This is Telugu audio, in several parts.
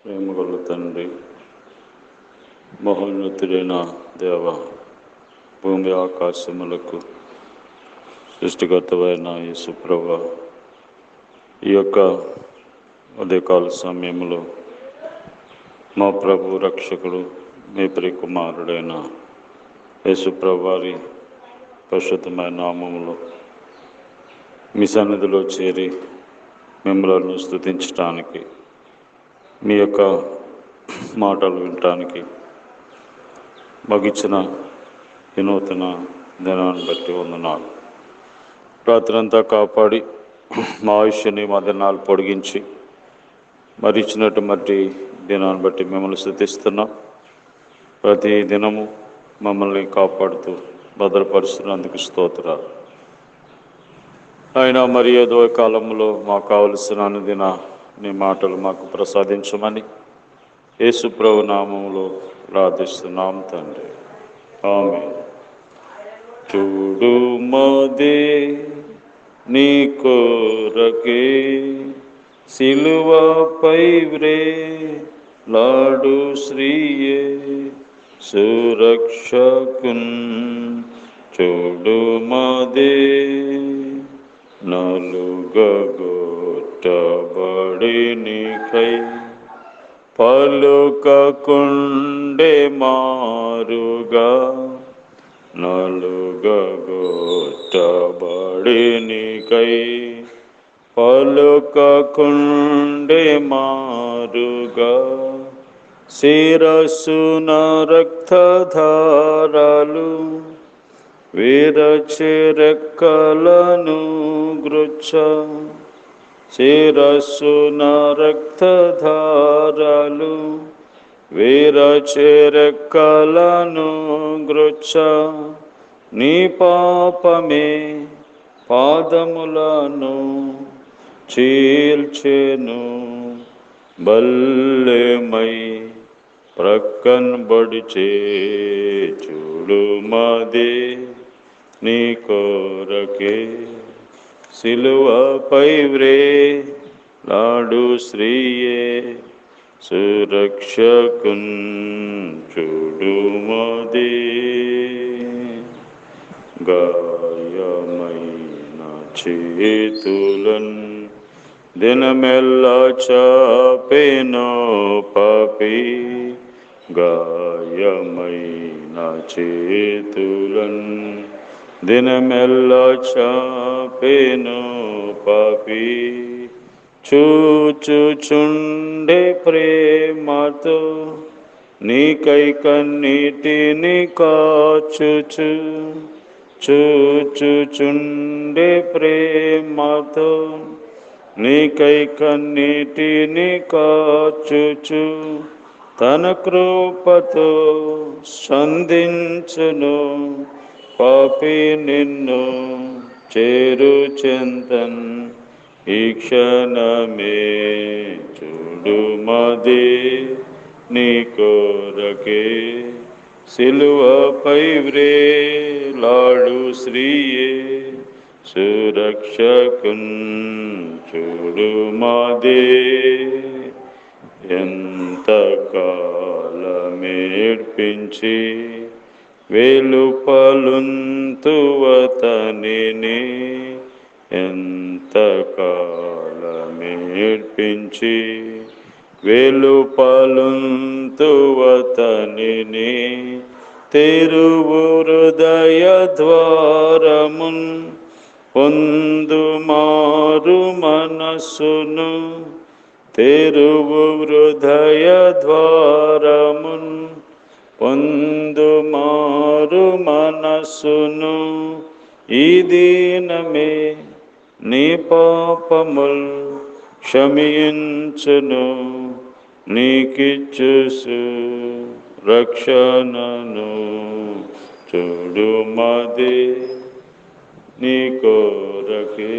ప్రేమగల తండ్రి, మహోన్నతుడైన దేవ, భూమి ఆకాశములకు సృష్టికర్తవైన యేసు ప్రభువా, ఈ యొక్క ఉదయకాల సమయంలో మా ప్రభు రక్షకుడు మీ ప్రియకుమారుడైన యేసు ప్రభువారి పరిశుద్ధమైన నామములో మీ సన్నిధిలో చేరి మిమ్మల్ని స్తుతించటానికి, మీ యొక్క మాటలు వినటానికి మాకిచ్చిన వినూతన దినాన్ని బట్టి వందనాలు. రాత్రంతా కాపాడి మా ఆయుష్ని మా దినాలు పొడిగించి మరి ఇచ్చినటువంటి దినాన్ని బట్టి మిమ్మల్ని స్తుతిస్తున్నాం. ప్రతి దినము మమ్మల్ని కాపాడుతూ భద్రపరుస్తున్నందుకు స్తోత్రాలు. అయినా మరి ఏదో కాలంలో మాకు కావలసిన అనుదిన నీ మాటలు మాకు ప్రసాదించమని యేసు ప్రభు నామములో ప్రార్థిస్తున్నాం తండ్రి, ఆమేన్. చూడు మదే నీ కొరకే సిలువపై వ్రేలాడు శ్రీయే సురక్షకున్. చూడు మదే నలుగగొట్టబడి నీకై పలుకకుండే మారుగా, నలుగగొట్టబడి నీకై పలుకకుండే మారుగా, శిరస్సున రక్తధారలు విరచి రెక్కలను గ్రుచ్చ, శిరస్సున రక్తధారలు విరచి రెక్కలను గ్రుచ్చ, నీ పాపమే పాదములను చీల్చెను, బల్లెమై ప్రక్కన్ బడిచే. చూడు మదే నీ కొరకే సిలువపై వ్రేలాడు శ్రీయే సురక్షకున్. చూడు మదే గాయమైన చేతులన్ దినమెల్లా చాపెనో పాపి, గాయమైన చేతులన్ దినమెల్లా చాపెనో పాపి, చూచుచుండే ప్రేమతో నీకై కన్నీటిని కాచుచు, చూచుచుండే ప్రేమతో నీకై కన్నీటిని కాచుచు, తన కృపతో సంధించును పాపి నిన్ను చేరు చెంతన్ ఈ క్షణమే. చూడు మదే నీ కొరకే సిలువపై వ్రేలాడు శ్రీయే సురక్షకున్. చూడు మదే ఎంత కాలమేడ్పించి వెలుపలుంతువతనిని, ఎంత కాలమేడ్పించి వెలుపలుంతువతనిని, తెరువు హృదయ ద్వారమున్ పొందు మారు మనస్సును, తెరువు హృదయ ద్వారమున్ పొందు మారు మనస్సును, ఈ దినమే నీ పాపముల్ క్షమించును, నీకిచ్చుసు రక్షణను. చూడు మదే నీ కొరకే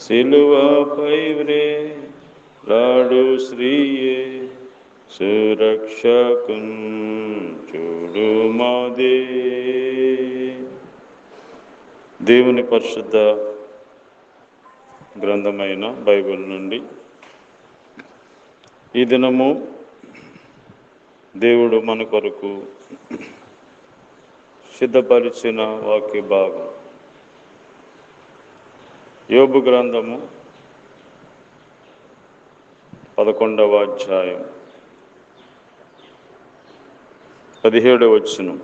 సిలువపై వ్రేలాడు శ్రీయే సురక్షకున్. చూడు మదే. దేవుని పరిశుద్ధ గ్రంథమైన బైబిల్ నుండి ఈ దినము దేవుడు మన కొరకు సిద్ధపరిచిన వాక్య భాగం యోబు గ్రంథము 11వ అధ్యాయం 17వ వచనం.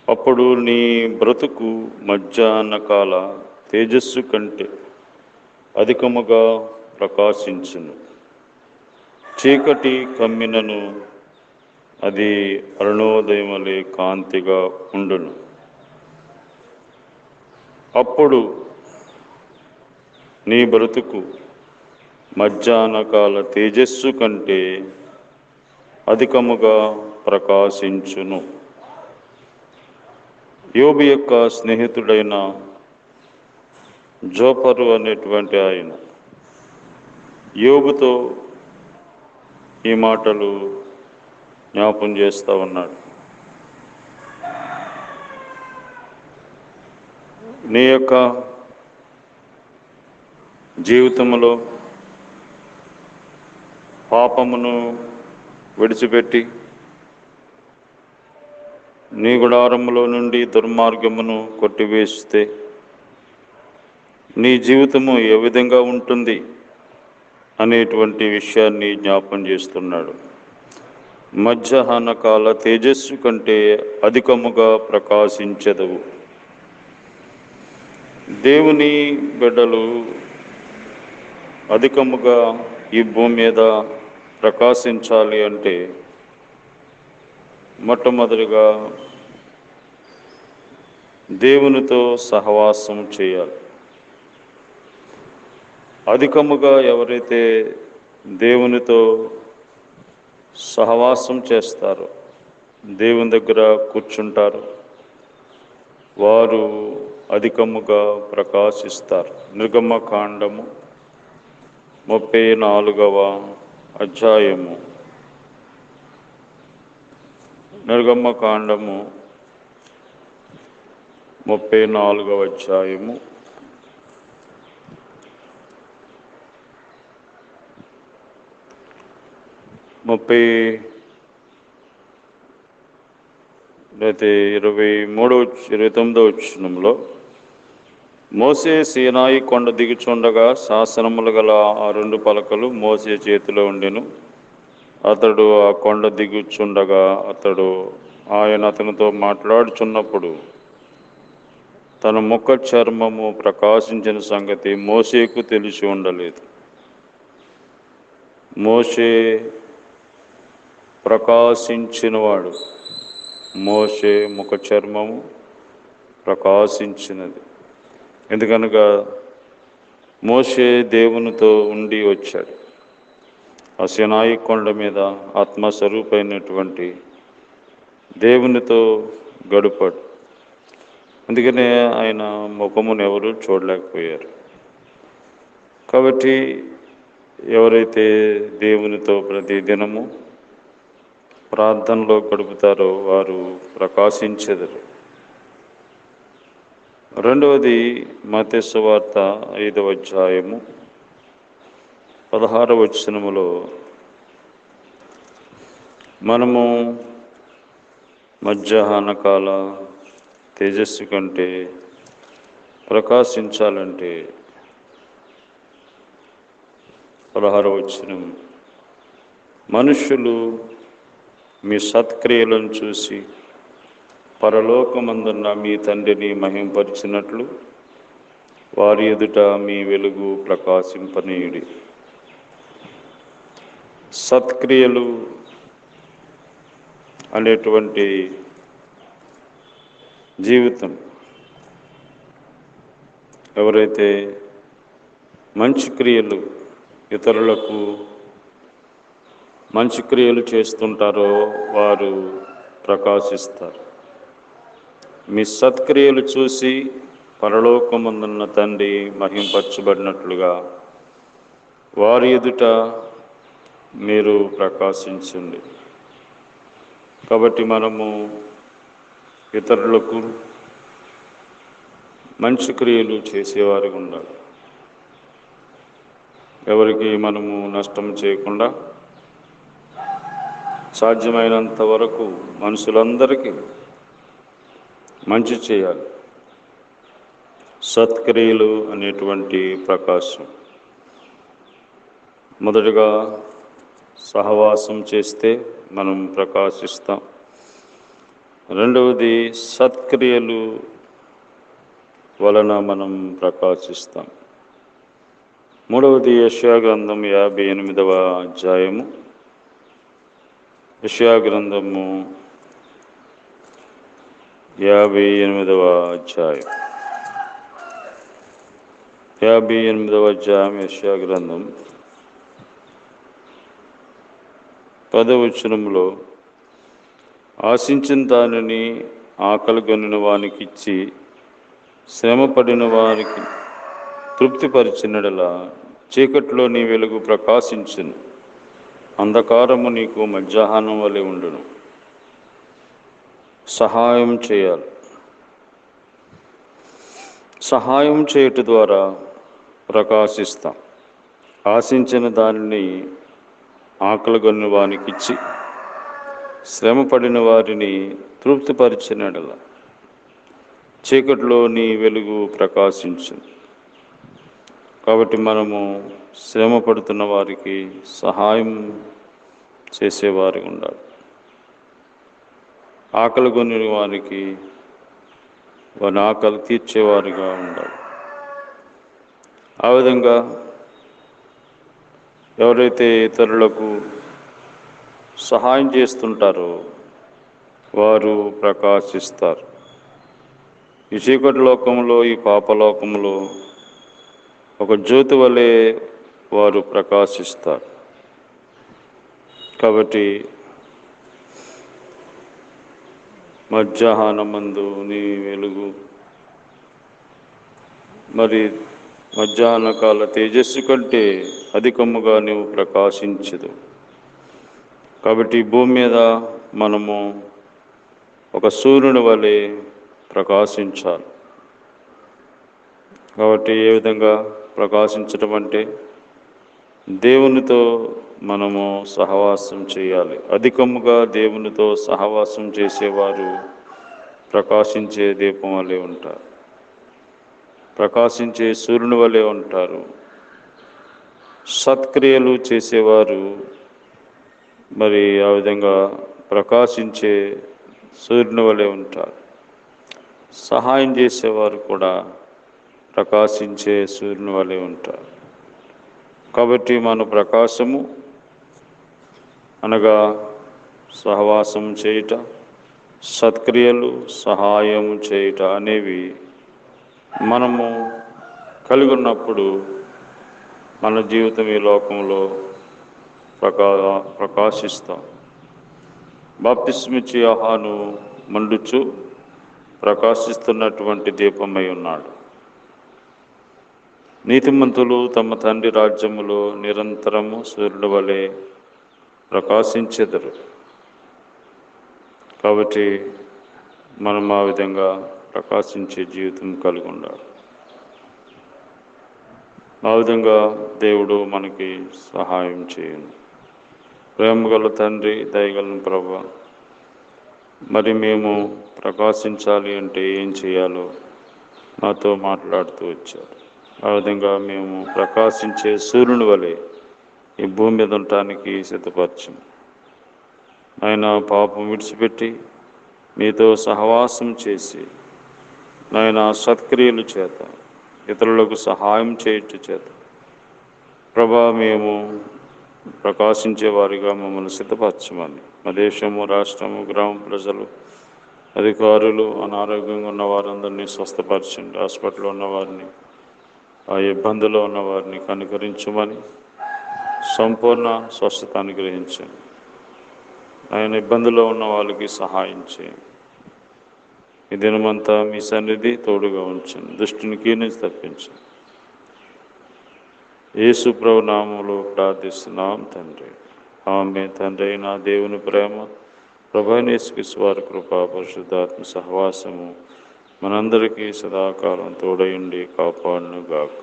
అప్పుడు నీ బ్రతుకు మధ్యాహ్నకాల తేజస్సు కంటే అధికముగా ప్రకాశించును. చీకటి కమ్మినను అది అరుణోదయమలే కాంతిగా ఉండును. అప్పుడు నీ బ్రతుకు మధ్యాహ్నకాల తేజస్సు కంటే అధికముగా ప్రకాశించును. యోబు యొక్క స్నేహితుడైన జోఫరు అనేటువంటి ఆయన యోబుతో ఈ మాటలు జ్ఞాపం చేస్తూ ఉన్నాడు. నీ యొక్క జీవితంలో పాపమును విడిచిపెట్టి నీ గుడారములో నుండి దుర్మార్గమును కొట్టివేస్తే నీ జీవితము ఏ విధంగా ఉంటుంది అనేటువంటి విషయాన్ని జ్ఞాపం చేస్తున్నాడు. మధ్యాహ్నకాల తేజస్సు కంటే అధికముగా ప్రకాశించెదవు. దేవుని బిడ్డలు అధికముగా ఈ భూమి మీద ప్రకాశించాలి అంటే మొట్టమొదటిగా దేవునితో సహవాసం చేయాలి. అధికముగా ఎవరైతే దేవునితో సహవాసం చేస్తారో, దేవుని దగ్గర కూర్చుంటారు, వారు అధికముగా ప్రకాశిస్తారు. నిర్గమకాండము 34వ అధ్యాయము. నిర్గమకాండము 34వ అధ్యాయము 29వ వచనంలో, మోసే సీనాయి కొండ దిగుచుండగా శాసనములు గల ఆ 2 పలకలు మోసే చేతిలో ఉండెను. అతడు ఆ కొండ దిగుచుండగా ఆయన అతనితో మాట్లాడుచున్నప్పుడు తన ముఖ చర్మము ప్రకాశించిన సంగతి మోసేకు తెలిసి ఉండలేదు. మోసే ప్రకాశించినవాడు. మోసే ముఖ చర్మము ప్రకాశించినది. ఎందుకనగా మోసే దేవునితో ఉండి వచ్చాడు. ఆ సీనాయి కొండ మీద ఆత్మస్వరూపైనటువంటి దేవునితో గడిపాడు. అందుకనే ఆయన ముఖమును ఎవరు చూడలేకపోయారు. కాబట్టి ఎవరైతే దేవునితో ప్రతి దినము ప్రార్థనలో గడుపుతారో వారు ప్రకాశించెదరు. రెండవది మత్తయి సువార్త 5వ అధ్యాయము 16వ వచనములో, మనము మధ్యాహ్నకాల తేజస్సు కంటే ప్రకాశించాలంటే 16వ వచనం, మనుష్యులు మీ సత్క్రియలను చూసి పరలోకమందున్న మీ తండ్రిని మహింపరిచినట్లు వారి ఎదుట మీ వెలుగు ప్రకాశింపనీయుడి. సత్క్రియలు అనేటువంటి జీవితం ఎవరైతే మంచి క్రియలు, ఇతరులకు మంచి క్రియలు చేస్తుంటారో వారు ప్రకాశిస్తారు. మీ సత్క్రియలు చూసి పరలోకమందున్న తండ్రి మహింపరచబడినట్లుగా వారి ఎదుట మీరు ప్రకాశించండి. కాబట్టి మనము ఇతరులకు మంచి క్రియలు చేసేవారిగా ఉండాలి. ఎవరికి మనము నష్టం చేయకుండా సాధ్యమైనంత వరకు మనుషులందరికీ మంచి చేయాలి. సత్క్రియలు అనేటువంటి ప్రకాశం మొదటగా సహవాసం చేస్తే మనం ప్రకాశిస్తాం. రెండవది సత్క్రియలు వలన మనం ప్రకాశిస్తాం. మూడవది యెషయా గ్రంథం 58వ అధ్యాయము. యెషయా గ్రంథము 58వ అధ్యాయం. 58వ అధ్యాయం యెషయా గ్రంథం 10వ వచనంలో, ఆశించిన దానిని ఆకలిగొనిన వానికి ఇచ్చి శ్రమపడిన వారికి తృప్తిపరిచినడలా చీకట్లో నీ వెలుగు ప్రకాశించును, అంధకారము నీకు మధ్యాహ్నం వలె ఉండును. సహాయం చేయాలి. సహాయం చేయుట ద్వారా ప్రకాశిస్తాం. ఆశించిన దానిని ఆకలిగొన్న వానికి ఇచ్చి శ్రమపడిన వారిని తృప్తిపరిచినడల చీకట్లో నీ వెలుగు ప్రకాశించును. కాబట్టి మనము శ్రమ పడుతున్న వారికి సహాయం చేసేవారి ఉండాలి. ఆకలిగొని వారికి వారి ఆకలి తీర్చేవారిగా ఉండాలి. ఆ విధంగా ఎవరైతే ఇతరులకు సహాయం చేస్తుంటారో వారు ప్రకాశిస్తారు. ఈ చీకటి లోకంలో, ఈ పాపలోకంలో ఒక జ్యోతి వలె వారు ప్రకాశిస్తారు. కాబట్టి మధ్యాహ్నమందు నీ వెలుగు మరి మధ్యాహ్న కాల తేజస్సు కంటే అధికముగా నీవు ప్రకాశించదు. కాబట్టి భూమి మీద మనము ఒక సూర్యుని వలె ప్రకాశించాలి. కాబట్టి ఏ విధంగా ప్రకాశించడం అంటే దేవునితో మనము సహవాసం చేయాలి. అధికముగా దేవునితో సహవాసం చేసేవారు ప్రకాశించే దీపం వలె ఉంటారు, ప్రకాశించే సూర్యుని వలె ఉంటారు. సత్క్రియలు చేసేవారు మరి ఆ విధంగా ప్రకాశించే సూర్యుని వలె ఉంటారు. సహాయం చేసేవారు కూడా ప్రకాశించే సూర్యుని వలె ఉంటారు. కాబట్టి మన ప్రకాశము అనగా సహవాసం చేయుట, సత్క్రియలు, సహాయం చేయుట అనేవి మనము కలిగి ఉన్నప్పుడు మన జీవితం ఈ లోకంలో ప్రకాశిస్తాం. బాప్తిస్మిచ్చి యోహాను మండుచు ప్రకాశిస్తున్నటువంటి దీపమై ఉన్నాడు. నీతిమంతులు తమ తండ్రి రాజ్యములో నిరంతరము సూర్యుడి వలె ప్రకాశించెదరు. కాబట్టి మనం ఆ విధంగా ప్రకాశించే జీవితం కలిగి ఉండాలి. ఆ విధంగా దేవుడు మనకి సహాయం చేయను. ప్రేమగల తండ్రి, దయగల ప్రభువా, మరి మేము ప్రకాశించాలి అంటే ఏం చేయాలో నాతో మాట్లాడుతూ వచ్చారు. ఆ విధంగా మేము ప్రకాశించే సూర్యుని వలె ఈ భూమి మీద ఉండటానికి సిద్ధపరచం. ఆయన పాపం విడిచిపెట్టి మీతో సహవాసం చేసి నాయన సత్క్రియలు చేత ఇతరులకు సహాయం చేయట చేత ప్రభా మేము ప్రకాశించే వారిగా మమ్మల్ని సిద్ధపరచమని మా దేశము, రాష్ట్రము, గ్రామ ప్రజలు, అధికారులు, అనారోగ్యంగా ఉన్న వారందరినీ స్వస్థపరచండి. హాస్పిటల్లో ఉన్నవారిని, ఆ ఇబ్బందుల్లో ఉన్నవారిని కనికరించమని సంపూర్ణ స్వస్థత అనుగ్రహించండి. ఆయన ఇబ్బందుల్లో ఉన్న వాళ్ళకి సహాయం చేయండి. ఈ దినమంతా మీ సన్నిధి తోడుగా ఉంచండి. దుష్టునికి నుంచి తప్పించండి. యేసు ప్రభు నామములో ప్రార్థిస్తున్నాం తండ్రి, ఆమేన్. తండ్రి అయిన దేవుని ప్రేమ, ప్రభువైన యేసుక్రీస్తు వారి కృప, పరిశుద్ధాత్మ సహవాసము మనందరికీ సదాకాలం తోడయుండి కాపాడును గాక.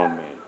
ఆమేన్.